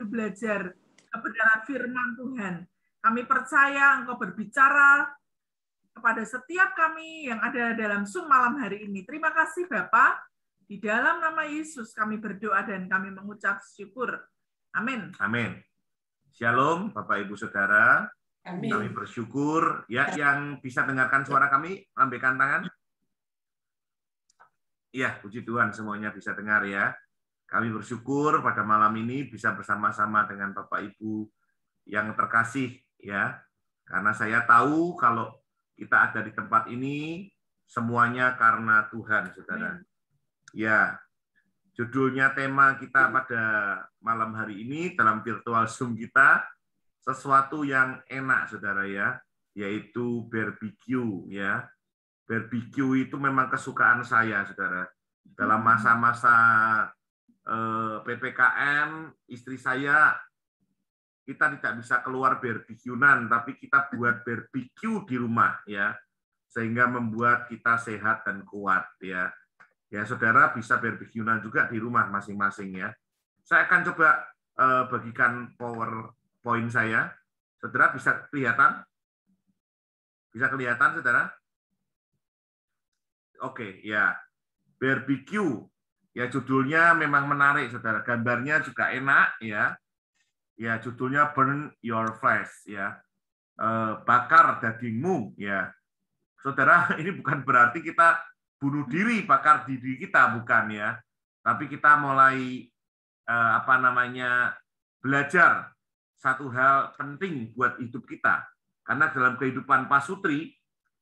belajar kebenaran firman Tuhan. Kami percaya Engkau berbicara kepada setiap kami yang ada dalam Zoom malam hari ini. Terima kasih Bapak. Di dalam nama Yesus kami berdoa dan kami mengucap syukur. Amin. Amin. Shalom Bapak Ibu Saudara. Amin. Kami bersyukur ya yang bisa dengarkan suara kami, lambaikan tangan. Iya, puji Tuhan semuanya bisa dengar ya. Kami bersyukur pada malam ini bisa bersama-sama dengan Bapak Ibu yang terkasih ya. Karena saya tahu kalau kita ada di tempat ini semuanya karena Tuhan, Saudara. Ya, judulnya tema kita pada malam hari ini dalam virtual Zoom kita, sesuatu yang enak, Saudara ya, yaitu barbecue ya. Barbecue itu memang kesukaan saya, Saudara. Dalam masa-masa PPKM, istri saya, kita tidak bisa keluar barbecue-an, tapi kita buat barbecue di rumah ya, sehingga membuat kita sehat dan kuat ya. Ya, Saudara bisa barbecue-an juga di rumah masing-masing ya. Saya akan coba bagikan PowerPoint saya. Saudara bisa kelihatan? Bisa kelihatan, Saudara? Oke, ya. Barbecue. Ya, judulnya memang menarik, Saudara. Gambarnya juga enak ya. Ya, judulnya Burn Your Flesh ya. Bakar dagingmu ya. Saudara, ini bukan berarti kita bunuh diri, bakar diri kita, bukan ya. Tapi kita mulai belajar satu hal penting buat hidup kita. Karena dalam kehidupan pasutri,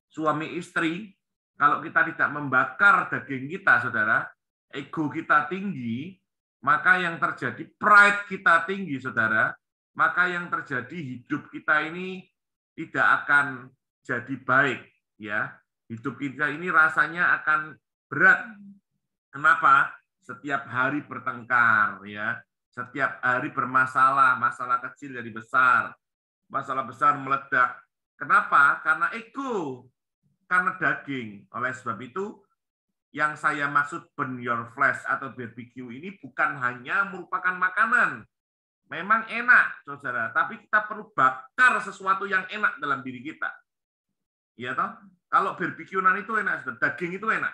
suami istri, kalau kita tidak membakar daging kita, Saudara, ego kita tinggi, maka yang terjadi pride kita tinggi, Saudara, maka yang terjadi hidup kita ini tidak akan jadi baik ya. Hidup kita ini rasanya akan berat. Kenapa? Setiap hari bertengkar ya. Setiap hari bermasalah, masalah kecil jadi besar. Masalah besar meledak. Kenapa? Karena ego. Karena daging. Oleh sebab itu, yang saya maksud burn your flesh atau barbecue ini bukan hanya merupakan makanan. Memang enak, Saudara, tapi kita perlu bakar sesuatu yang enak dalam diri kita. Iya toh? Kalau barbecue-an itu enak, daging itu enak.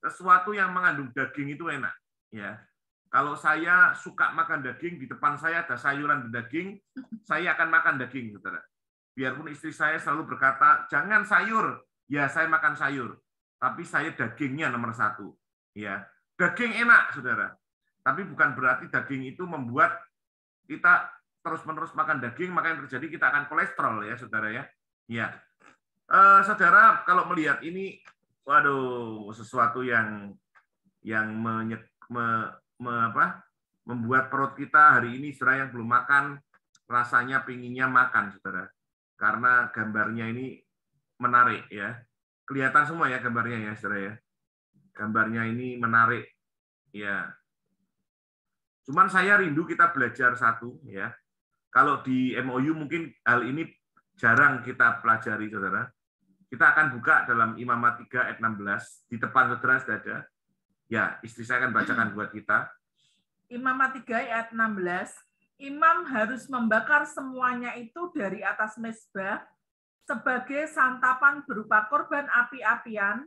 Sesuatu yang mengandung daging itu enak, ya. Kalau saya suka makan daging, di depan saya ada sayuran daging, saya akan makan daging, Saudara. Biarpun istri saya selalu berkata, "Jangan sayur." Ya, saya makan sayur, tapi saya dagingnya nomor satu, ya. Daging enak, Saudara. Tapi bukan berarti daging itu membuat kita terus-menerus makan daging, maka yang terjadi kita akan kolesterol ya, Saudara ya. Ya. Saudara, kalau melihat ini, waduh, sesuatu yang membuat perut kita hari ini, saudara yang belum makan, rasanya pinginnya makan, Saudara. Karena gambarnya ini menarik ya. Kelihatan semua ya gambarnya ya, Saudara ya. Gambarnya ini menarik ya. Cuman saya rindu kita belajar satu ya. Kalau di MOU mungkin hal ini jarang kita pelajari, Saudara. Kita akan buka dalam Imamat 3 ayat 16. Di depan Saudara sudah ada. Ya, istri saya akan bacakan buat kita. Imamat 3 ayat 16. Imam harus membakar semuanya itu dari atas mezbah sebagai santapan berupa korban api-apian,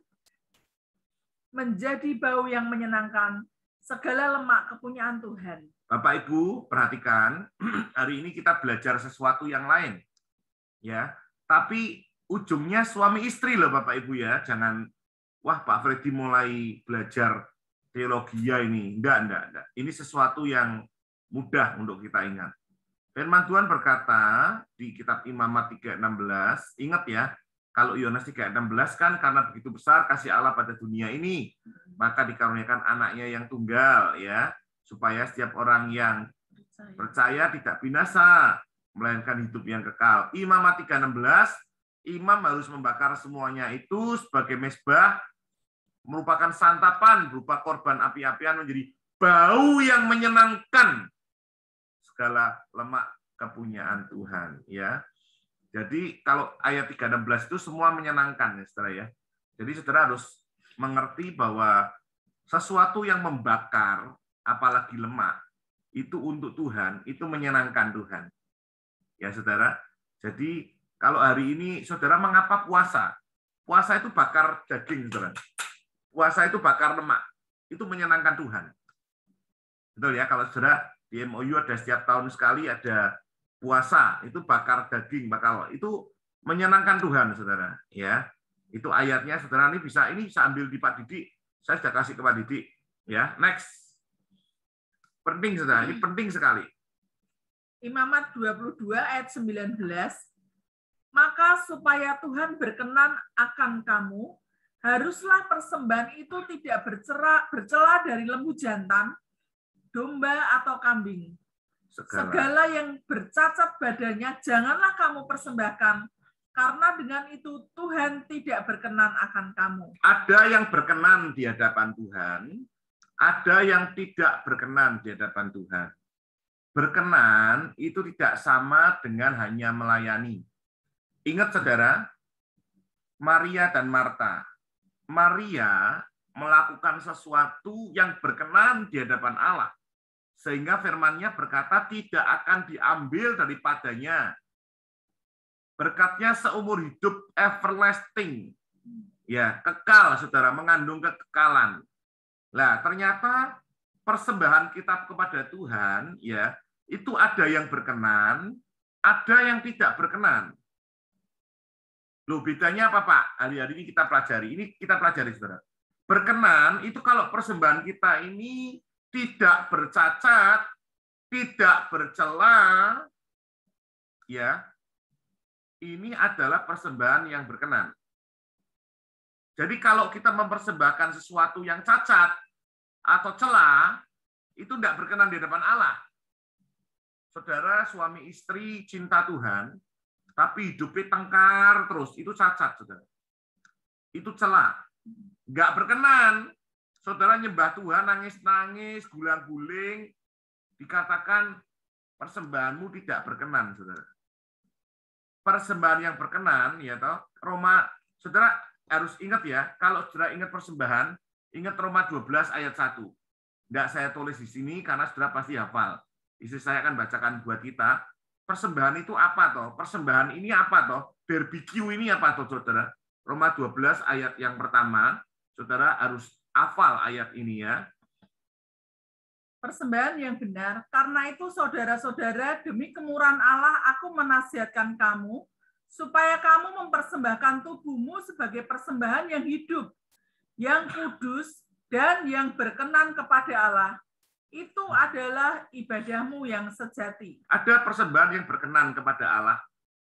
menjadi bau yang menyenangkan, segala lemak kepunyaan Tuhan. Bapak Ibu, perhatikan, hari ini kita belajar sesuatu yang lain. Ya, tapi ujungnya suami istri loh Bapak Ibu ya. Jangan, wah Pak Freddy mulai belajar teologi ini. Enggak. Ini sesuatu yang mudah untuk kita ingat. Firman Tuhan berkata di kitab Imamat 3:16, ingat ya, kalau Yohanes 3:16 kan karena begitu besar kasih Allah pada dunia ini, maka dikaruniakan anaknya yang tunggal ya, supaya setiap orang yang percaya tidak binasa, melainkan hidup yang kekal. Imamat 3:16, imam harus membakar semuanya itu sebagai mezbah, merupakan santapan berupa korban api-apian menjadi bau yang menyenangkan segala lemak kepunyaan Tuhan ya. Jadi kalau ayat 3:16 itu semua menyenangkan ya Saudara ya. Jadi Saudara harus mengerti bahwa sesuatu yang membakar apalagi lemak itu untuk Tuhan, itu menyenangkan Tuhan. Ya, Saudara. Jadi, kalau hari ini Saudara mengapa puasa? Puasa itu bakar daging, Saudara. Puasa itu bakar lemak. Itu menyenangkan Tuhan. Betul ya, kalau Saudara di MOU ada setiap tahun sekali ada puasa, itu bakar daging, itu menyenangkan Tuhan, Saudara. Ya, itu ayatnya, Saudara ini bisa ambil di Pak Didik. Saya sudah kasih ke Pak Didik. Ya, next. Penting, Saudara. Ini penting sekali. Imamat 22 ayat 19. Maka supaya Tuhan berkenan akan kamu, haruslah persembahan itu tidak bercela dari lembu jantan, domba atau kambing. Segala yang bercacat badannya janganlah kamu persembahkan, karena dengan itu Tuhan tidak berkenan akan kamu. Ada yang berkenan di hadapan Tuhan, ada yang tidak berkenan di hadapan Tuhan. Berkenan itu tidak sama dengan hanya melayani. Ingat, Saudara, Maria dan Marta. Maria melakukan sesuatu yang berkenan di hadapan Allah. Sehingga firman-Nya berkata tidak akan diambil daripadanya. Berkatnya seumur hidup, everlasting. Ya, kekal, Saudara, mengandung kekekalan. Nah, ternyata persembahan kita kepada Tuhan, ya, itu ada yang berkenan, ada yang tidak berkenan. Loh, bedanya apa, Pak? Hari-hari ini kita pelajari. Ini kita pelajari, Saudara. Berkenan itu kalau persembahan kita ini tidak bercacat, tidak bercela, ya, ini adalah persembahan yang berkenan. Jadi kalau kita mempersembahkan sesuatu yang cacat atau celah, itu tidak berkenan di depan Allah. Saudara, suami istri cinta Tuhan, tapi hidupnya tengkar terus, itu cacat, Saudara. Itu celah. Nggak berkenan. Saudara nyembah Tuhan, nangis-nangis, gulang-guling, dikatakan persembahanmu tidak berkenan, Saudara. Persembahan yang berkenan, ya toh, Roma, Saudara harus ingat ya, kalau Saudara ingat persembahan, ingat Roma 12 ayat 1. Nggak saya tulis di sini karena Saudara pasti hafal. Istri saya akan bacakan buat kita. Persembahan itu apa toh? Persembahan ini apa toh? Barbecue ini apa toh, Saudara? Roma 12 ayat yang pertama, Saudara harus hafal ayat ini ya. Persembahan yang benar, karena itu saudara-saudara, demi kemurahan Allah aku menasihatkan kamu, supaya kamu mempersembahkan tubuhmu sebagai persembahan yang hidup, yang kudus, dan yang berkenan kepada Allah. Itu adalah ibadahmu yang sejati. Ada persembahan yang berkenan kepada Allah.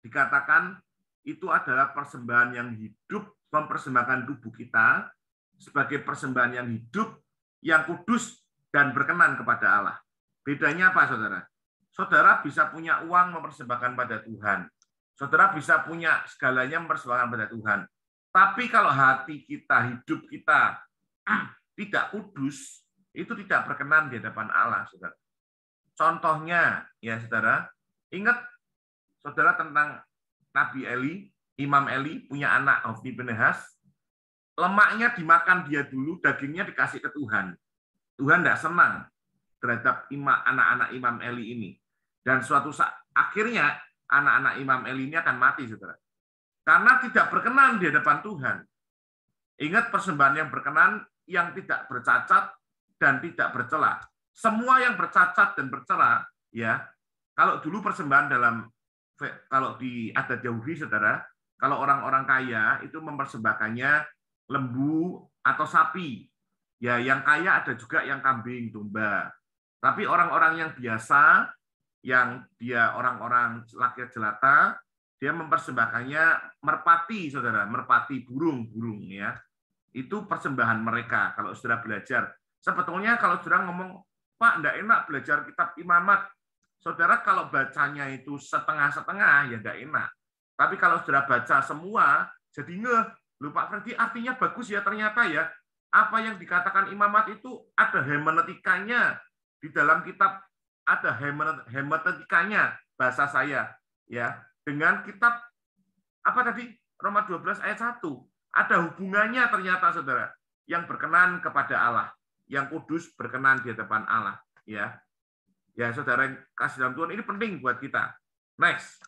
Dikatakan itu adalah persembahan yang hidup, mempersembahkan tubuh kita sebagai persembahan yang hidup, yang kudus, dan berkenan kepada Allah. Bedanya apa, Saudara? Saudara bisa punya uang mempersembahkan pada Tuhan. Saudara bisa punya segalanya mempersembahkan pada Tuhan. Tapi kalau hati kita, hidup kita tidak kudus, itu tidak berkenan di hadapan Allah, Saudara. Contohnya, ya Saudara, ingat Saudara tentang Nabi Eli, Imam Eli, punya anak Hofni Pinehas, lemaknya dimakan dia dulu, dagingnya dikasih ke Tuhan. Tuhan tidak senang terhadap anak-anak Imam Eli ini. Dan suatu saat, akhirnya anak-anak Imam Eli ini akan mati, Saudara. Karena tidak berkenan di hadapan Tuhan. Ingat persembahan yang berkenan, yang tidak bercacat, dan tidak bercela. Semua yang bercacat dan bercela, ya, kalau dulu persembahan kalau di adat Yahudi, Saudara, kalau orang-orang kaya itu mempersembahkannya lembu atau sapi. Ya, yang kaya ada juga yang kambing, domba. Tapi orang-orang yang biasa, yang dia orang-orang rakyat jelata, dia mempersembahkannya merpati, Saudara, merpati burung ya. Itu persembahan mereka kalau Saudara belajar. Sebetulnya kalau Saudara ngomong, Pak, enggak enak belajar kitab Imamat. Saudara kalau bacanya itu setengah-setengah, ya enggak enak. Tapi kalau Saudara baca semua, jadi ngeh. Loh, Pak Freddy, artinya bagus ya ternyata ya. Apa yang dikatakan Imamat itu ada hermeneutikanya di dalam kitab, ada hermeneutikanya bahasa saya ya dengan kitab apa tadi Roma 12 ayat 1 ada hubungannya ternyata, Saudara, yang berkenan kepada Allah, yang kudus berkenan di hadapan Allah ya. Ya, saudara yang kasih dalam Tuhan, ini penting buat kita. Next.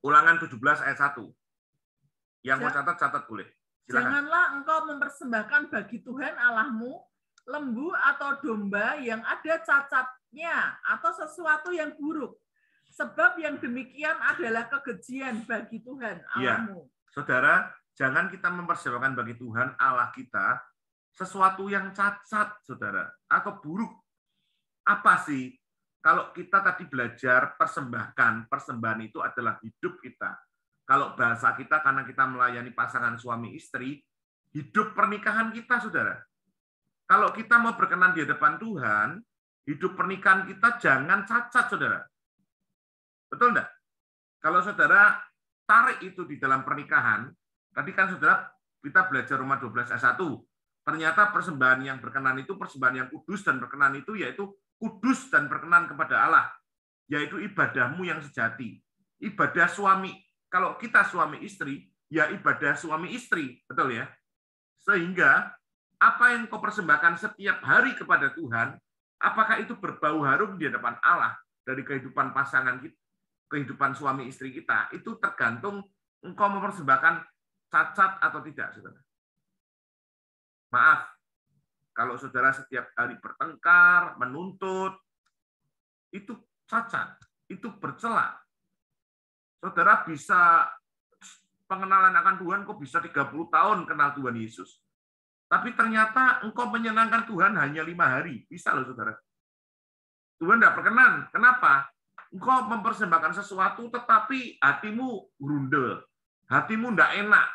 Ulangan 17 ayat 1. Yang mau catat boleh. Silakan. Janganlah engkau mempersembahkan bagi Tuhan Allahmu lembu atau domba yang ada cacatnya atau sesuatu yang buruk. Sebab yang demikian adalah kekejian bagi Tuhan Allahmu. Ya, saudara, jangan kita mempersembahkan bagi Tuhan Allah kita sesuatu yang cacat, saudara, atau buruk. Apa sih? Kalau kita tadi belajar persembahan itu adalah hidup kita. Kalau bahasa kita, karena kita melayani pasangan suami istri, hidup pernikahan kita, saudara. Kalau kita mau berkenan di hadapan Tuhan, hidup pernikahan kita jangan cacat, saudara. Betul enggak? Kalau saudara tarik itu di dalam pernikahan, tadi kan saudara kita belajar Roma 12 ayat 1, ternyata persembahan yang berkenan itu, persembahan yang kudus dan berkenan itu, yaitu kudus dan berkenan kepada Allah, yaitu ibadahmu yang sejati. Ibadah suami, kalau kita suami istri, ya ibadah suami istri, betul ya? Sehingga apa yang kau persembahkan setiap hari kepada Tuhan, apakah itu berbau harum di hadapan Allah dari kehidupan pasangan kita, kehidupan suami istri kita, itu tergantung engkau mempersembahkan cacat atau tidak, saudara. Maaf, kalau saudara setiap hari bertengkar, menuntut, itu cacat, itu bercela. Saudara bisa pengenalan akan Tuhan, kok bisa 30 tahun kenal Tuhan Yesus. Tapi ternyata engkau menyenangkan Tuhan hanya 5 hari. Bisa loh, saudara. Tuhan tidak berkenan. Kenapa? Engkau mempersembahkan sesuatu, tetapi hatimu grundel. Hatimu tidak enak.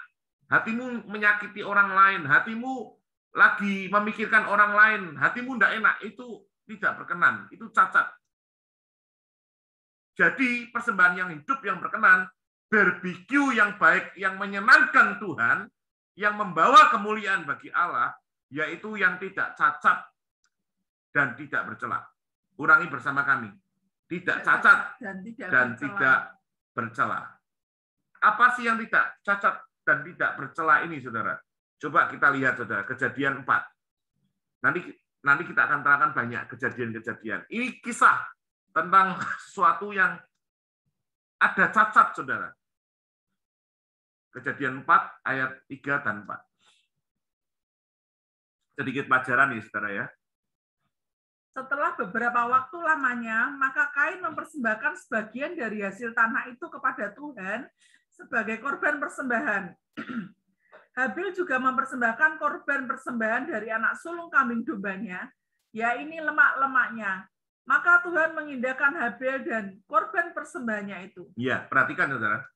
Hatimu menyakiti orang lain. Hatimu lagi memikirkan orang lain, hatimu tidak enak, itu tidak berkenan, itu cacat. Jadi persembahan yang hidup yang berkenan, barbecue yang baik, yang menyenangkan Tuhan, yang membawa kemuliaan bagi Allah, yaitu yang tidak cacat dan tidak bercela. Ulangi bersama kami. Tidak cacat dan tidak bercela. Apa sih yang tidak cacat dan tidak bercela ini, saudara? Coba kita lihat, saudara, Kejadian 4. Nanti kita akan terangkan banyak kejadian-kejadian. Ini kisah tentang sesuatu yang ada cacat, saudara. Kejadian 4 ayat 3 dan 4. Sedikit pelajaran nih, saudara ya. Setelah beberapa waktu lamanya, maka Kain mempersembahkan sebagian dari hasil tanah itu kepada Tuhan sebagai korban persembahan. Habil juga mempersembahkan korban persembahan dari anak sulung kambing dombanya, ya ini lemak-lemaknya. Maka Tuhan mengindahkan Habil dan korban persembahannya itu. Ya, perhatikan, saudara.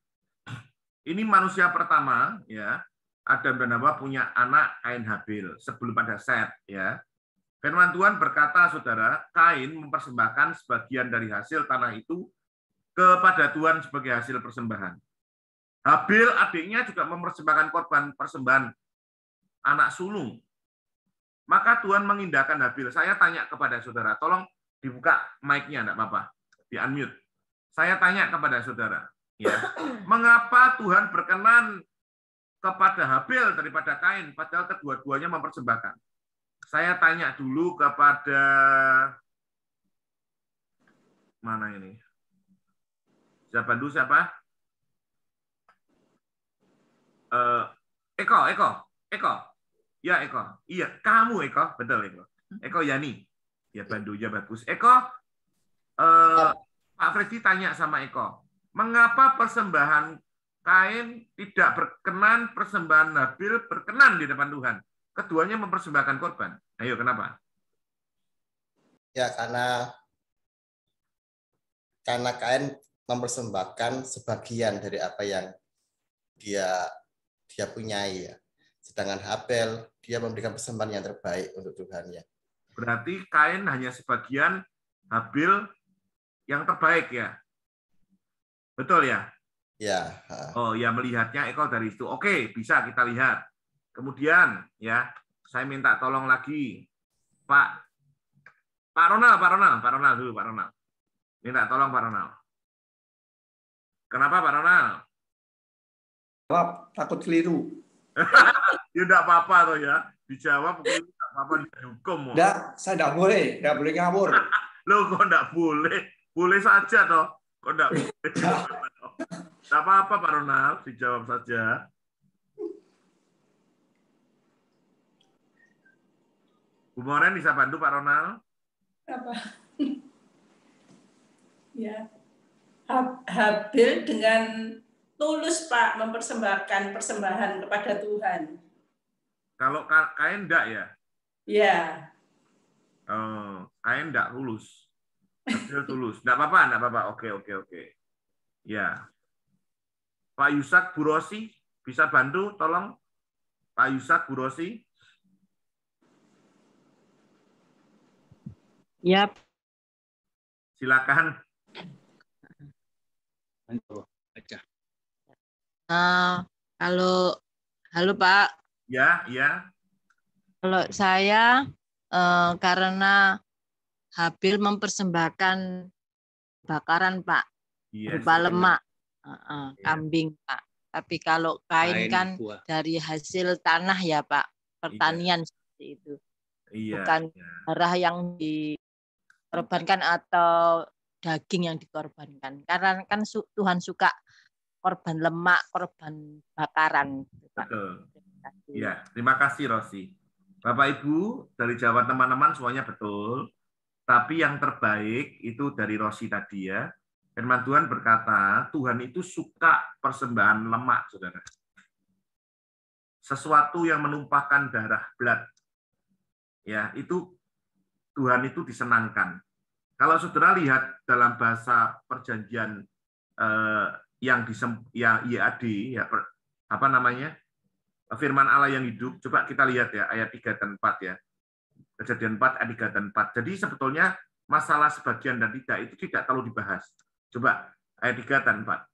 Ini manusia pertama, ya. Adam dan Hawa punya anak Kain Habil sebelum ada Set, ya. Firman Tuhan berkata, saudara, Kain mempersembahkan sebagian dari hasil tanah itu kepada Tuhan sebagai hasil persembahan. Habil adiknya juga mempersembahkan korban persembahan anak sulung. Maka Tuhan mengindahkan Habil. Saya tanya kepada saudara, tolong dibuka mic-nya, enggak apa-apa, di-unmute. Saya tanya kepada saudara, ya, mengapa Tuhan berkenan kepada Habil daripada Kain, padahal kedua-duanya mempersembahkan? Saya tanya dulu kepada mana ini? Siapa dulu, siapa? Eko. Ya, Eko. Iya, kamu, Eko. Betul, Eko. Eko Yani. Ya, bandunya bagus. Eko, Pak Freddy tanya sama Eko, mengapa persembahan Kain tidak berkenan, persembahan Habil berkenan di depan Tuhan? Keduanya mempersembahkan korban. Ayo, kenapa? Ya, karena Kain mempersembahkan sebagian dari apa yang dia punyai, ya. Sedangkan Habil dia memberikan persembahan yang terbaik untuk Tuhan, ya. Berarti Kain hanya sebagian, Habil yang terbaik, ya. Betul ya? Ya. Oh ya, melihatnya Eko dari itu. Oke, bisa kita lihat. Kemudian ya, saya minta tolong lagi Pak Ronald dulu, Pak Ronald. Minta tolong Pak Ronald. Kenapa Pak Ronald? Takut keliru. Ya enggak apa-apa toh ya. Dijawab keliru enggak Apa dihukum? Enggak, saya enggak boleh ngawur. Loh, kok enggak boleh? Boleh saja toh. Kok enggak boleh? Enggak apa-apa Pak Ronald, dijawab saja. Bu Moren bisa bantu Pak Ronald? Apa? Ya. Habil dengan tulus Pak mempersembahkan persembahan kepada Tuhan. Kalau Kain enggak ya? Ya. Oh, Kain enggak tulus. Habil tulus. Enggak apa-apa. Oke. Ya. Pak Yusak Burosi bisa bantu tolong? Pak Yusak Burosi? Yap. Silakan. Halo Pak. Ya. Kalau saya karena Habil mempersembahkan bakaran Pak, berupa lemak, kambing Pak. Tapi kalau Kain kan dari hasil tanah ya Pak, pertanian seperti itu. Bukan darah yang dikorbankan atau daging yang dikorbankan. Karena kan Tuhan suka korban lemak, korban bakaran. Betul. Ya, terima kasih Rosi. Bapak Ibu, dari jawab teman-teman semuanya betul. Tapi yang terbaik itu dari Rosi tadi ya. Firman Tuhan berkata, Tuhan itu suka persembahan lemak, saudara. Sesuatu yang menumpahkan darah, blood. Ya, itu Tuhan itu disenangkan. Kalau saudara lihat dalam bahasa perjanjian yang IAD, ya, apa namanya? Firman Allah yang hidup, coba kita lihat ya, ayat 3 dan 4 ya. Kejadian 4, ayat 3 dan 4. Jadi sebetulnya masalah sebagian dan tidak itu tidak terlalu dibahas. Coba ayat 3 dan 4.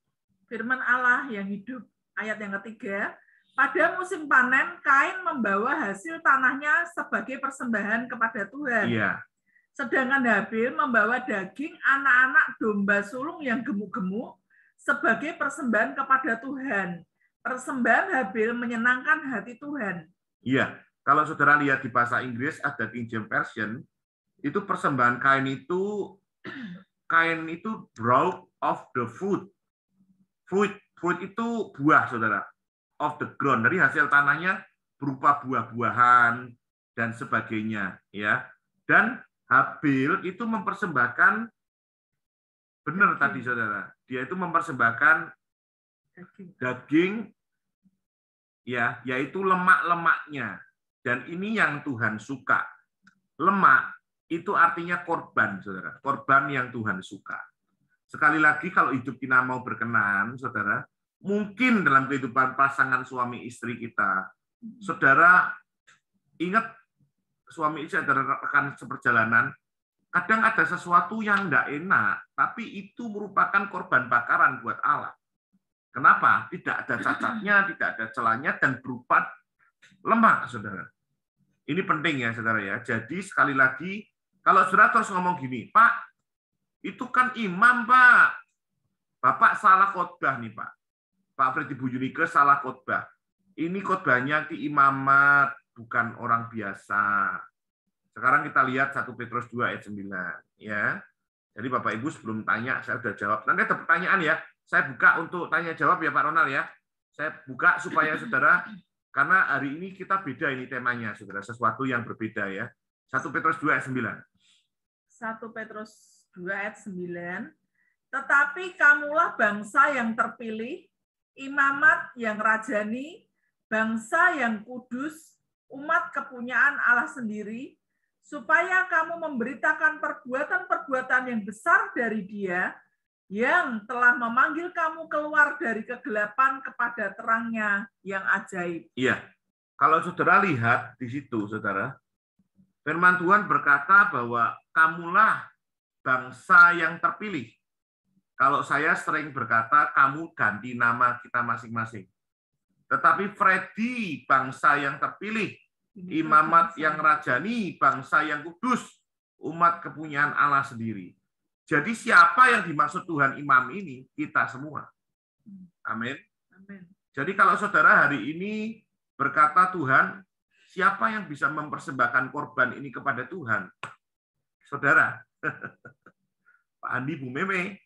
Firman Allah yang hidup, ayat yang ketiga. Pada musim panen, Kain membawa hasil tanahnya sebagai persembahan kepada Tuhan. Iya. Sedangkan Habil membawa daging anak-anak domba sulung yang gemuk-gemuk sebagai persembahan kepada Tuhan. Persembahan Habil menyenangkan hati Tuhan. Iya. Kalau saudara lihat di bahasa Inggris ada King James Version, itu persembahan Kain itu brought of the fruit. Fruit itu buah, saudara. Of the ground, dari hasil tanahnya berupa buah-buahan dan sebagainya, ya. Dan Habil itu mempersembahkan, benar tadi saudara, dia itu mempersembahkan daging, ya, yaitu lemak-lemaknya. Dan ini yang Tuhan suka. Lemak itu artinya korban, saudara. Korban yang Tuhan suka. Sekali lagi, kalau hidup kita mau berkenan, saudara, mungkin dalam kehidupan pasangan suami istri kita, saudara ingat suami istri adalah rekan seperjalanan, kadang ada sesuatu yang tidak enak, tapi itu merupakan korban bakaran buat Allah. Kenapa? Tidak ada cacatnya, tidak ada celahnya, dan berupa lemak, saudara. Ini penting ya, saudara ya. Jadi sekali lagi, kalau saudara terus ngomong gini, Pak, itu kan imam, Pak. Bapak salah khotbah nih, Pak. Pak Freddy Buyunike salah khotbah. Ini khotbahnya di imamat, bukan orang biasa. Sekarang kita lihat 1 Petrus 2 ayat 9. Ya. Jadi Bapak Ibu sebelum tanya, saya sudah jawab. Nanti ada pertanyaan ya. Saya buka untuk tanya jawab ya Pak Ronald ya. Saya buka supaya saudara, karena hari ini kita beda ini temanya, saudara. Sesuatu yang berbeda ya. 1 Petrus 2 ayat 9. 1 Petrus 2 ayat 9. Tetapi kamulah bangsa yang terpilih, imamat yang rajani, bangsa yang kudus, umat kepunyaan Allah sendiri, supaya kamu memberitakan perbuatan-perbuatan yang besar dari Dia, yang telah memanggil kamu keluar dari kegelapan kepada terangnya yang ajaib. Iya, kalau saudara lihat di situ, saudara, firman Tuhan berkata bahwa kamulah bangsa yang terpilih. Kalau saya sering berkata, kamu ganti nama kita masing-masing. Tetapi Freddy, bangsa yang terpilih, imamat yang rajani, bangsa yang kudus, umat kepunyaan Allah sendiri. Jadi siapa yang dimaksud Tuhan imam ini? Kita semua. Amin. Jadi kalau saudara hari ini berkata Tuhan, siapa yang bisa mempersembahkan korban ini kepada Tuhan? Saudara, Pak Andi, Bu Meme,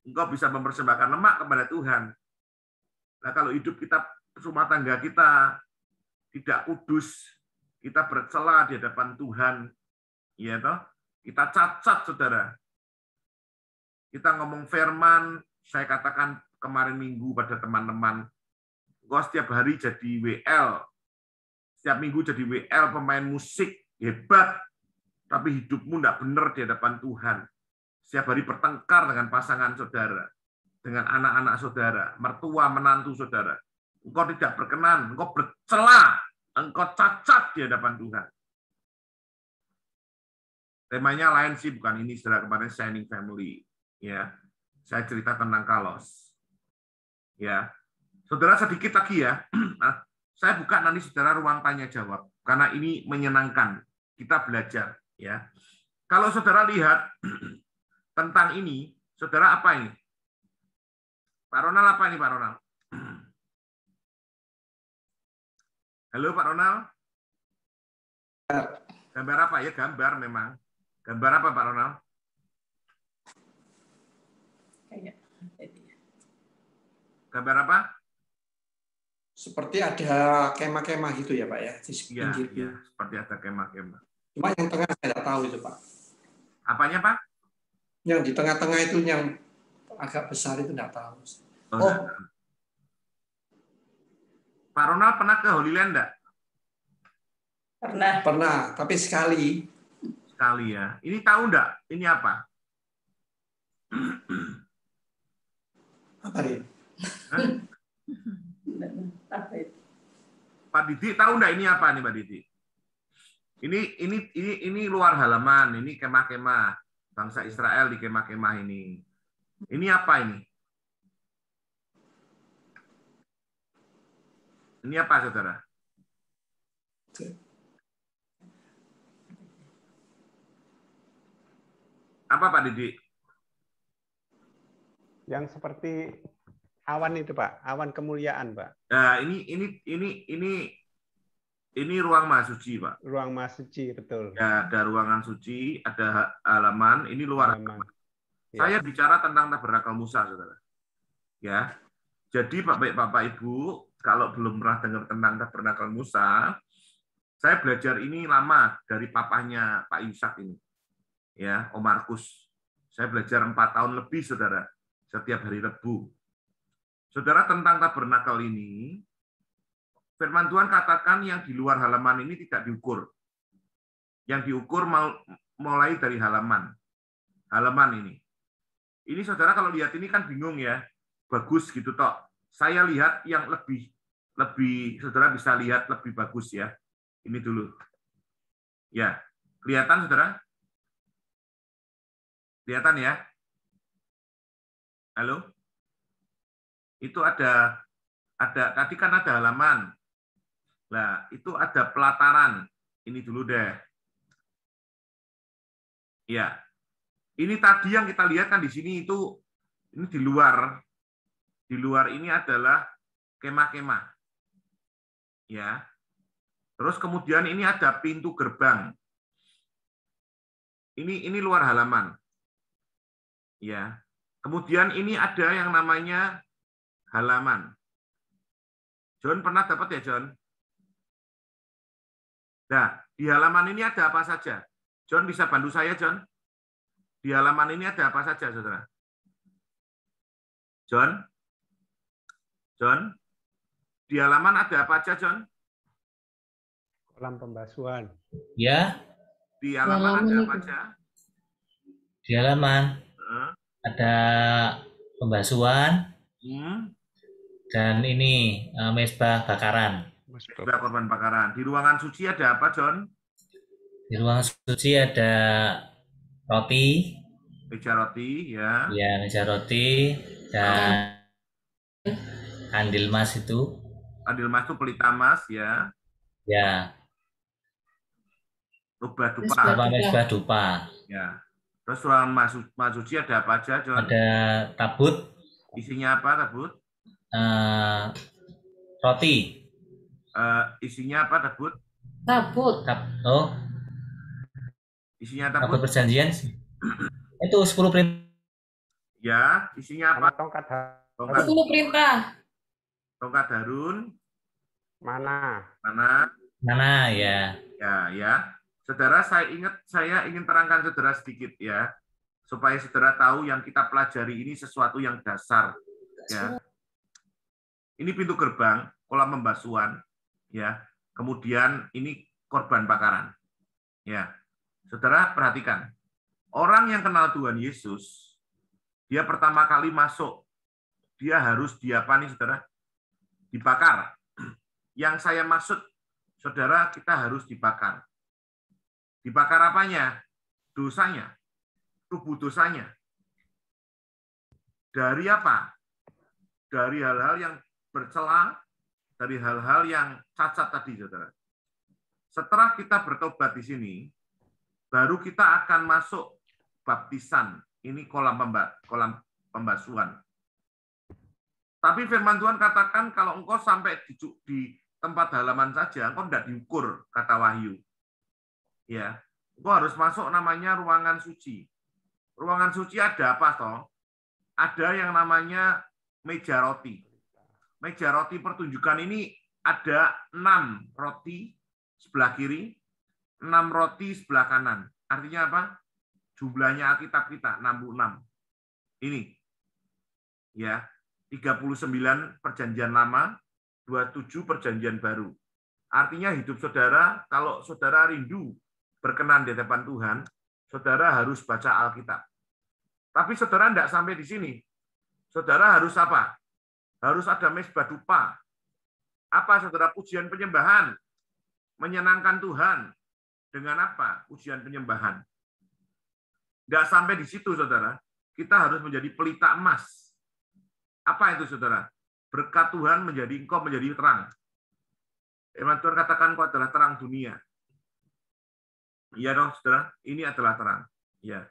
engkau bisa mempersembahkan lemak kepada Tuhan. Nah, kalau hidup kita, rumah tangga kita tidak kudus, kita bercela di hadapan Tuhan, ya toh, kita cacat, saudara. Kita ngomong firman, saya katakan kemarin minggu pada teman-teman, engkau setiap hari jadi WL, setiap minggu jadi WL, pemain musik, hebat, tapi hidupmu tidak benar di hadapan Tuhan. Setiap hari bertengkar dengan pasangan saudara, dengan anak-anak saudara, mertua, menantu saudara. Engkau tidak berkenan, engkau bercela, engkau cacat di hadapan Tuhan. Temanya lain sih, bukan ini, saudara, kemarin Shining Family. Ya, saya cerita tentang Kalos. Ya, saudara, sedikit lagi ya. Saya buka nanti saudara ruang tanya jawab karena ini menyenangkan. Kita belajar ya. Kalau saudara lihat tentang ini, saudara apa ini? Pak Ronald apa ini Pak Ronald? Halo Pak Ronald? Gambar apa ya? Gambar memang. Gambar apa Pak Ronald? Gambar apa? Seperti ada kemah-kemah gitu ya Pak ya? Iya, iya, seperti ada kemah-kemah. Cuma yang tengah saya tidak tahu itu Pak. Apanya Pak? Yang di tengah-tengah itu yang agak besar itu tidak tahu. Oh. Pak Ronald pernah ke Holy Land enggak? Pernah. Pernah, tapi sekali. Sekali ya. Ini tahu enggak? Ini apa? Apa ini? Pak Didi tahu enggak ini apa nih Pak Didi? Ini luar halaman, ini kemah-kemah bangsa Israel di kemah-kemah ini. Ini apa ini? Ini apa saudara? Apa Pak Didi? Yang seperti awan itu Pak, awan kemuliaan Pak. Nah, ini ruang maha suci Pak. Ruang maha suci betul. Ya, ada ruangan suci, ada halaman, ini luar halaman. Ya. Saya bicara tentang tabernakel Musa, saudara. Ya, jadi Bapak Ibu, kalau belum pernah dengar tentang tabernakel Musa, saya belajar ini lama dari papahnya Pak Ishak ini, ya, Om Markus. Saya belajar 4 tahun lebih, saudara, setiap hari Rebu. Saudara, tentang tabernakel ini, firman Tuhan katakan yang di luar halaman ini tidak diukur. Yang diukur mulai dari halaman ini. Ini saudara kalau lihat ini kan bingung ya, bagus gitu toh. Saya lihat yang lebih saudara bisa lihat lebih bagus ya. Ini dulu. Ya, kelihatan saudara? Kelihatan ya? Halo? Itu ada tadi kan ada halaman. Nah, itu ada pelataran. Ini dulu deh. Ya. Ini tadi yang kita lihat kan di sini itu ini di luar. Di luar ini adalah kemah-kemah. Ya. Terus kemudian ini ada pintu gerbang. Ini luar halaman. Ya. Kemudian ini ada yang namanya halaman. John pernah dapat ya, John? Nah, di halaman ini ada apa saja? John bisa bantu saya, John? Di halaman ini ada apa saja, saudara? John? John? Di halaman ada apa aja, John? Kolam pembasuhan. Ya. Di halaman ada apa aja? Di halaman ada pembasuhan dan ini mezbah bakaran. Mezbah korban bakaran. Di ruangan suci ada apa, John? Di ruangan suci ada roti. Meja roti, ya. Ya, meja roti dan kandil mas itu. Kandil mas itu pelita mas, ya. Ya. Rubah dupa. Mezbah dupa. Ya. Terus ruangan mas suci ada apa aja, John? Ada tabut. Isinya apa tabut? Roti. Isinya apa tabut? Tabut. Oh, Isinya tabut tabut. perjanjian itu 10 perintah. Ya, isinya apa? Tongkat Tongkat 10 perintah. Tongkat Harun. mana? Mana ya? Ya. Saudara, saya ingin terangkan saudara sedikit ya, supaya saudara tahu yang kita pelajari ini sesuatu yang dasar. Ya. Ini pintu gerbang, kolam pembasuhan, ya. Kemudian ini korban bakaran. Ya. Saudara perhatikan, orang yang kenal Tuhan Yesus, dia pertama kali masuk, dia harus diapa nih saudara? Dibakar. Yang saya maksud, saudara, kita harus dibakar. Dibakar apanya? Dosanya. Tubuh dosanya. Dari apa? Dari hal-hal yang bercela, dari hal-hal yang cacat tadi, saudara. Setelah kita bertobat di sini, baru kita akan masuk baptisan. Ini kolam pembasuhan. Tapi firman Tuhan katakan kalau engkau sampai di tempat halaman saja, engkau tidak diukur, kata Wahyu. Ya, engkau harus masuk namanya ruangan suci. Ruangan suci ada apa toh? Ada yang namanya meja roti. Meja roti pertunjukan ini ada 6 roti sebelah kiri, 6 roti sebelah kanan. Artinya apa? Jumlahnya Alkitab kita 66. Ini. Ya. 39 perjanjian lama, 27 perjanjian baru. Artinya hidup saudara, kalau saudara rindu berkenan di hadapan Tuhan, saudara harus baca Alkitab. Tapi saudara tidak sampai di sini. Saudara harus apa? Harus ada mezbah dupa. Apa saudara? Pujian penyembahan. Menyenangkan Tuhan. Dengan apa? Pujian penyembahan. Tidak sampai di situ, saudara. Kita harus menjadi pelita emas. Apa itu, saudara? Berkat Tuhan engkau menjadi terang. Firman Tuhan katakan kau adalah terang dunia. Iya dong, saudara. Ini adalah terang. Ya.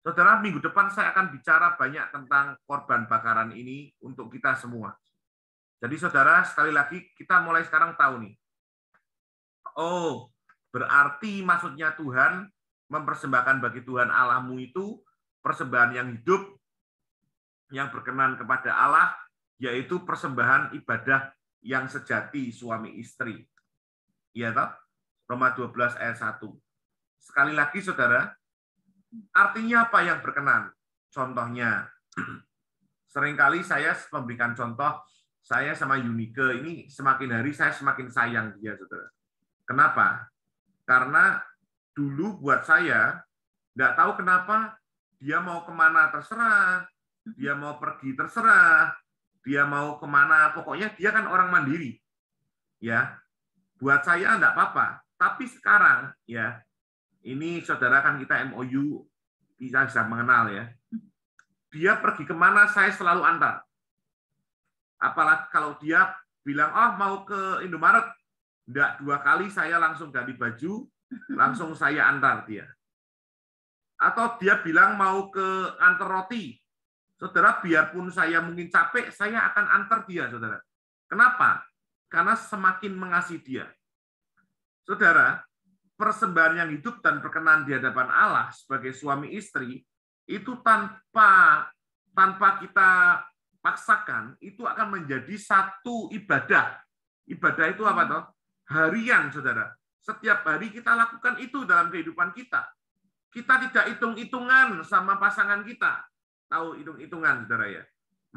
Saudara, minggu depan saya akan bicara banyak tentang korban bakaran ini untuk kita semua. Jadi, saudara, sekali lagi kita mulai sekarang tahu nih. Oh, berarti maksudnya Tuhan mempersembahkan bagi Tuhan Allahmu itu persembahan yang hidup, yang berkenan kepada Allah, yaitu persembahan ibadah yang sejati suami istri. Iya toh? Roma 12 ayat 1. Sekali lagi saudara, artinya apa yang berkenan? Contohnya, seringkali saya memberikan contoh, saya sama Yunike ini semakin hari saya semakin sayang dia, saudara. Kenapa? Karena dulu buat saya, nggak tahu kenapa dia mau kemana terserah, dia mau pergi terserah, dia mau kemana, pokoknya dia kan orang mandiri. Ya, buat saya nggak apa-apa. Tapi sekarang, ya, ini saudara kan kita MOU bisa mengenal ya. Dia pergi kemana saya selalu antar. Apalagi kalau dia bilang, oh mau ke Indomaret, enggak, 2 kali saya langsung ganti baju, langsung saya antar dia. Atau dia bilang mau ke antar roti, saudara, biarpun saya mungkin capek, saya akan antar dia, saudara. Kenapa? Karena semakin mengasihi dia. Saudara, persembahan yang hidup dan berkenan di hadapan Allah sebagai suami istri, itu tanpa kita paksakan, itu akan menjadi satu ibadah. Ibadah itu apa toh? Harian, saudara. Setiap hari kita lakukan itu dalam kehidupan kita. Kita tidak hitung-hitungan sama pasangan kita. Tahu hitung-hitungan, saudara ya?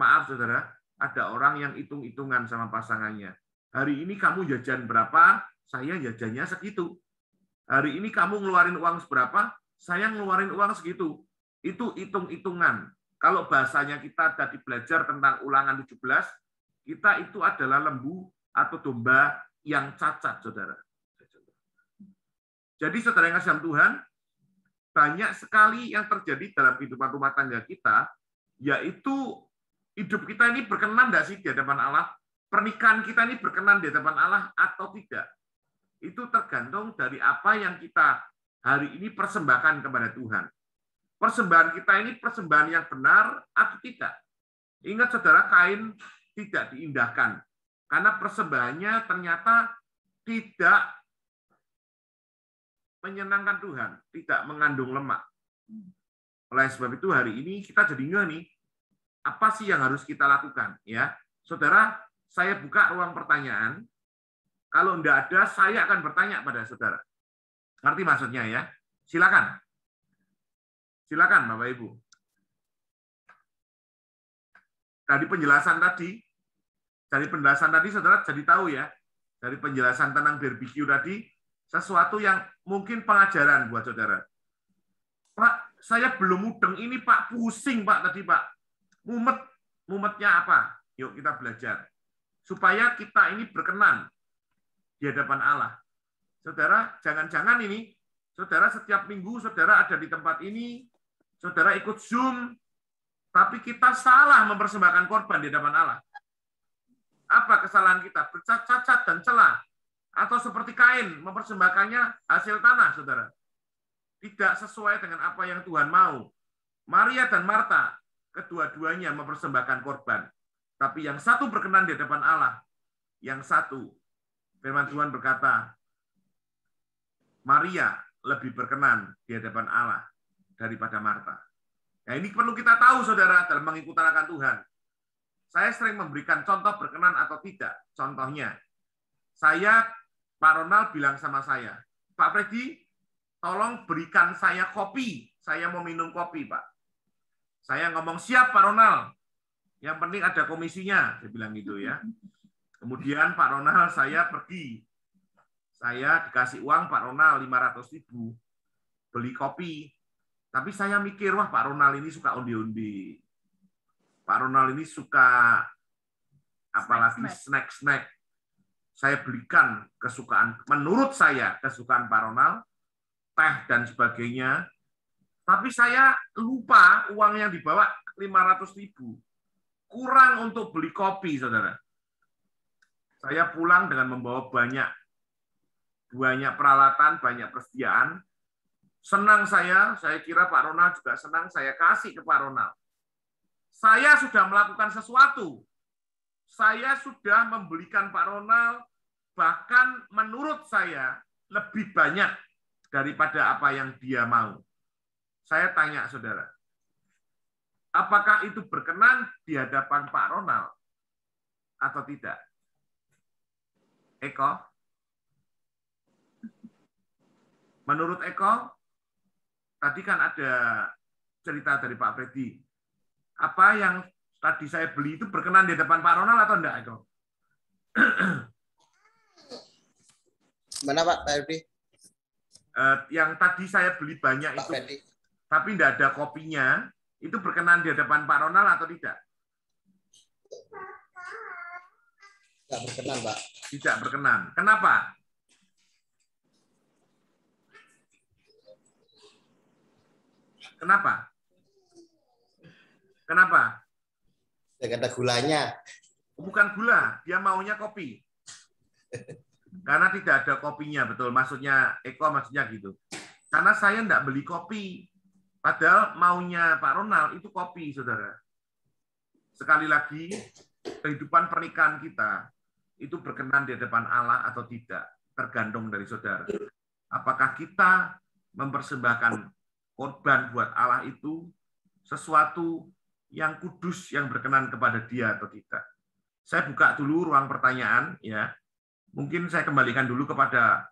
Maaf, saudara, ada orang yang hitung-hitungan sama pasangannya. Hari ini kamu jajan berapa, saya jajannya segitu. Hari ini kamu ngeluarin uang seberapa, saya ngeluarin uang segitu. Itu hitung-hitungan. Kalau bahasanya kita tadi belajar tentang Ulangan 17, kita itu adalah lembu atau domba yang cacat, saudara. Jadi, saudara yang kasih dalam Tuhan, banyak sekali yang terjadi dalam kehidupan rumah tangga kita, yaitu hidup kita ini berkenan nggak sih di hadapan Allah? Pernikahan kita ini berkenan di hadapan Allah atau tidak? Itu tergantung dari apa yang kita hari ini persembahkan kepada Tuhan. Persembahan kita ini persembahan yang benar atau tidak? Ingat saudara, Kain tidak diindahkan. Karena persembahannya ternyata tidak menyenangkan Tuhan, tidak mengandung lemak. Oleh sebab itu hari ini kita jadi nggak nih, apa sih yang harus kita lakukan? Ya, saudara, saya buka ruang pertanyaan. Kalau enggak ada, saya akan bertanya pada saudara. Ngerti maksudnya ya? Silakan. Silakan Bapak Ibu. Dari penjelasan tadi saudara jadi tahu ya, dari penjelasan tentang barbecue tadi, sesuatu yang mungkin pengajaran buat saudara. Pak, saya belum mudeng ini Pak, pusing Pak tadi Pak. Mumetnya apa? Yuk kita belajar. Supaya kita ini berkenan di hadapan Allah. Saudara, jangan-jangan ini, saudara setiap minggu saudara ada di tempat ini, saudara ikut Zoom, tapi kita salah mempersembahkan korban di hadapan Allah. Apa kesalahan kita? Bercacat dan celah. Atau seperti Kain, mempersembahkannya hasil tanah, saudara. Tidak sesuai dengan apa yang Tuhan mau. Maria dan Marta, kedua-duanya mempersembahkan korban. Tapi yang satu berkenan di hadapan Allah. Yang satu, firman Tuhan berkata, Maria lebih berkenan di hadapan Allah daripada Marta. Nah, ini perlu kita tahu, saudara, dalam mengikutkan Tuhan. Saya sering memberikan contoh berkenan atau tidak. Contohnya, Pak Ronald bilang sama saya, Pak Freddy, tolong berikan saya kopi. Saya mau minum kopi, Pak. Saya ngomong, siap Pak Ronald. Yang penting ada komisinya, saya bilang gitu ya. Kemudian Pak Ronald, saya pergi. Saya dikasih uang Pak Ronald 500.000 beli kopi. Tapi saya mikir, wah Pak Ronald ini suka undi-undi. Pak Ronald ini suka apalagi snack-snack. Saya belikan kesukaan, menurut saya kesukaan Pak Ronald, teh dan sebagainya. Tapi saya lupa uang yang dibawa 500.000. Kurang untuk beli kopi, saudara. Saya pulang dengan membawa banyak peralatan, banyak persediaan. Senang saya kira Pak Ronald juga senang, saya kasih ke Pak Ronald. Saya sudah melakukan sesuatu. Saya sudah membelikan Pak Ronald, bahkan menurut saya lebih banyak daripada apa yang dia mau. Saya tanya saudara, apakah itu berkenan di hadapan Pak Ronald atau tidak? Eko? Menurut Eko, tadi kan ada cerita dari Pak Freddy. Apa yang tadi saya beli itu berkenan di hadapan Pak Ronald atau enggak, Eko? Mana Pak Freddy? Yang tadi saya beli banyak Pak itu, Freddy. tapi enggak ada kopinya, itu berkenan di hadapan Pak Ronald atau tidak? Tidak berkenan, Pak. Tidak berkenan. Kenapa? Kenapa? Kenapa? Tidak ada gulanya. Bukan gula, dia maunya kopi. Karena tidak ada kopinya, betul. Maksudnya Eko maksudnya gitu. Karena saya enggak beli kopi. Padahal maunya Pak Ronald itu kopi, saudara. Sekali lagi, kehidupan pernikahan kita itu berkenan di hadapan Allah atau tidak, tergantung dari saudara. Apakah kita mempersembahkan korban buat Allah itu sesuatu yang kudus, yang berkenan kepada Dia atau tidak? Saya buka dulu ruang pertanyaan, ya. Mungkin saya kembalikan dulu kepada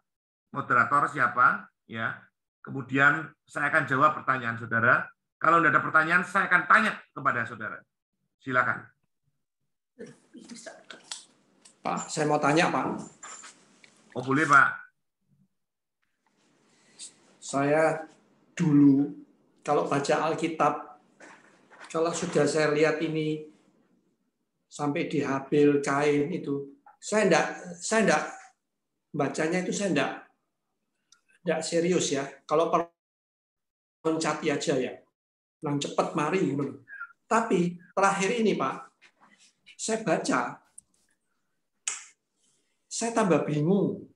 moderator siapa, ya. Kemudian saya akan jawab pertanyaan saudara. Kalau tidak ada pertanyaan, saya akan tanya kepada saudara. Silakan. Pak, saya mau tanya, Pak. Oh, boleh, Pak. Saya dulu, kalau baca Alkitab, kalau sudah saya lihat ini, sampai di Habil, Kain itu, saya enggak bacanya itu saya enggak serius ya. Kalau loncati aja ya, lang cepat mari. Tapi terakhir ini Pak, saya baca, saya tambah bingung.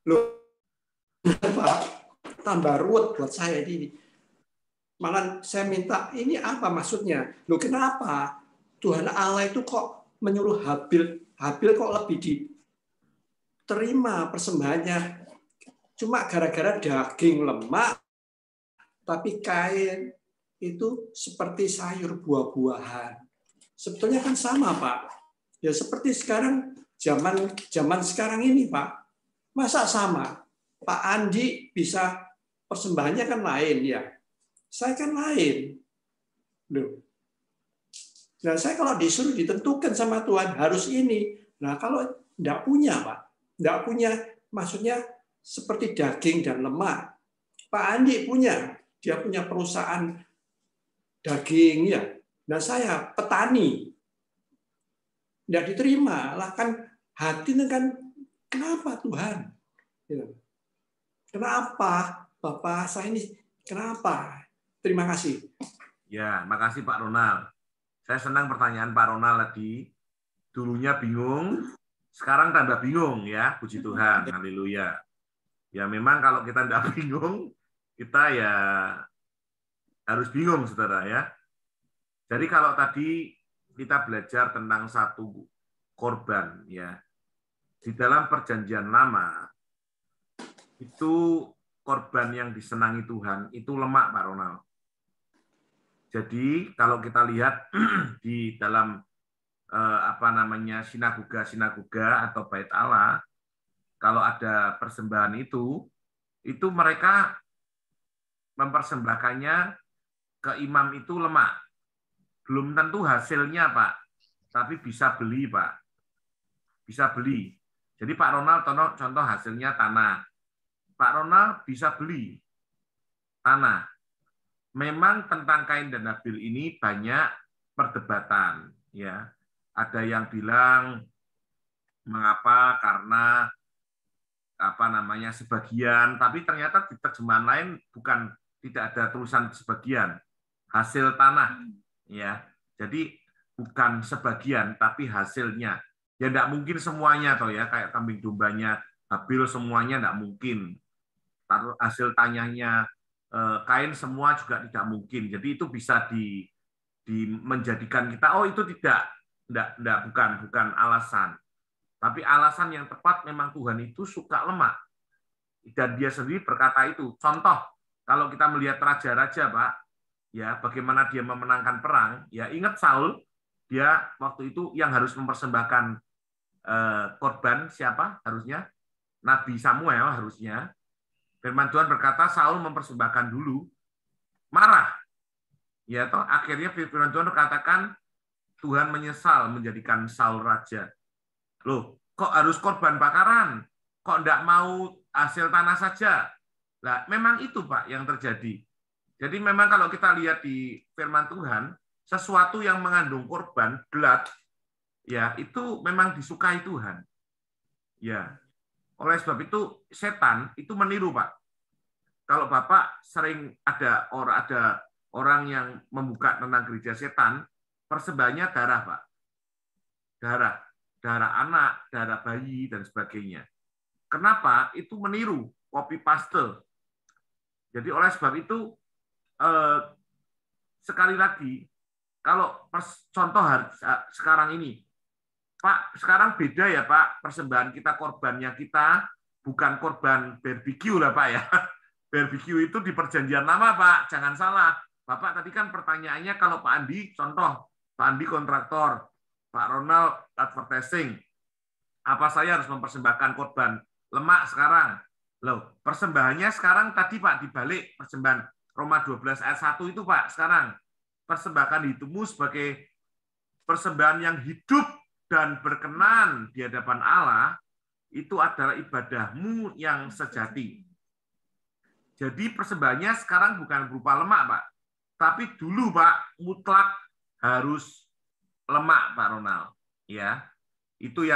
Loh, Pak, tambah ruwet buat saya ini. Malah saya minta, ini apa maksudnya? Loh, kenapa Tuhan Allah itu kok menyuruh Habil kok lebih terima persembahannya. Cuma gara-gara daging lemak, tapi kain itu seperti sayur buah-buahan. Sebetulnya kan sama, Pak. Ya seperti sekarang, zaman sekarang ini, Pak. Masa sama? Pak Andi bisa persembahannya kan lain ya. Saya kan lain. Loh. Nah, saya kalau disuruh ditentukan sama Tuhan harus ini. Nah, kalau enggak punya, Pak. Enggak punya, maksudnya seperti daging dan lemak. Pak Andi punya. Dia punya perusahaan daging ya. Nah, saya petani. Enggak diterima. Lah kan hati kan, kenapa Tuhan? Kenapa Bapak saya ini? Kenapa? Terima kasih. Ya, makasih Pak Ronald. Saya senang pertanyaan Pak Ronald tadi. Dulunya bingung, sekarang tambah bingung ya. Puji Tuhan, haleluya. Ya memang kalau kita tidak bingung, kita ya harus bingung, saudara ya. Jadi kalau tadi kita belajar tentang satu korban ya, di dalam perjanjian lama itu korban yang disenangi Tuhan itu lemak, Pak Ronald. Jadi kalau kita lihat di dalam sinagoga atau bait Allah, kalau ada persembahan itu mereka mempersembahkannya ke imam itu lemak. Belum tentu hasilnya, Pak, tapi bisa beli, Pak. Bisa beli. Jadi Pak Ronald contoh hasilnya tanah. Pak Ronald bisa beli tanah. Memang tentang Kain dan Habil ini banyak perdebatan, ya. Ada yang bilang mengapa karena sebagian, tapi ternyata di terjemahan lain bukan, tidak ada tulisan sebagian, hasil tanah, ya. Jadi bukan sebagian tapi hasilnya. Ya enggak mungkin semuanya toh ya, kayak kambing dombanya Habil semuanya enggak mungkin. Hasil tanyanya Kain semua juga tidak mungkin. Jadi itu bisa menjadikan kita itu bukan alasan. Tapi alasan yang tepat memang Tuhan itu suka lemak. Dan dia sendiri berkata itu. Contoh, kalau kita melihat raja-raja, Pak, ya bagaimana dia memenangkan perang, ya ingat Saul, dia waktu itu yang harus mempersembahkan korban siapa? Harusnya Nabi Samuel harusnya. Firman Tuhan berkata Saul mempersembahkan dulu, marah. Ya toh akhirnya firman Tuhan berkatakan Tuhan menyesal menjadikan Saul raja. Loh, kok harus korban bakaran? Kok enggak mau hasil tanah saja? Nah, memang itu Pak yang terjadi. Jadi memang kalau kita lihat di firman Tuhan, sesuatu yang mengandung korban, blood, ya itu memang disukai Tuhan. Ya. Oleh sebab itu setan itu meniru, Pak. Kalau Bapak sering ada orang yang membuka tentang gereja setan, persembahannya darah, Pak. Darah anak, darah bayi dan sebagainya. Kenapa? Itu meniru, copy paste. Jadi oleh sebab itu sekali lagi, kalau contoh sekarang ini, Pak, sekarang beda ya Pak, persembahan kita, korbannya kita bukan korban barbecue lah Pak ya. Barbecue itu di perjanjian lama Pak, jangan salah. Bapak tadi kan pertanyaannya kalau Pak Andi, contoh, Pak Andi kontraktor, Pak Ronald advertising, apa saya harus mempersembahkan korban lemak sekarang? Loh, persembahannya sekarang tadi Pak dibalik persembahan Roma 12 ayat 1 itu Pak, sekarang persembahkan hidupmu sebagai persembahan yang hidup dan berkenan di hadapan Allah, itu adalah ibadahmu yang sejati. Jadi persembahannya sekarang bukan berupa lemak, Pak. Tapi dulu, Pak, mutlak harus lemak, Pak Ronald. Ya, itu yang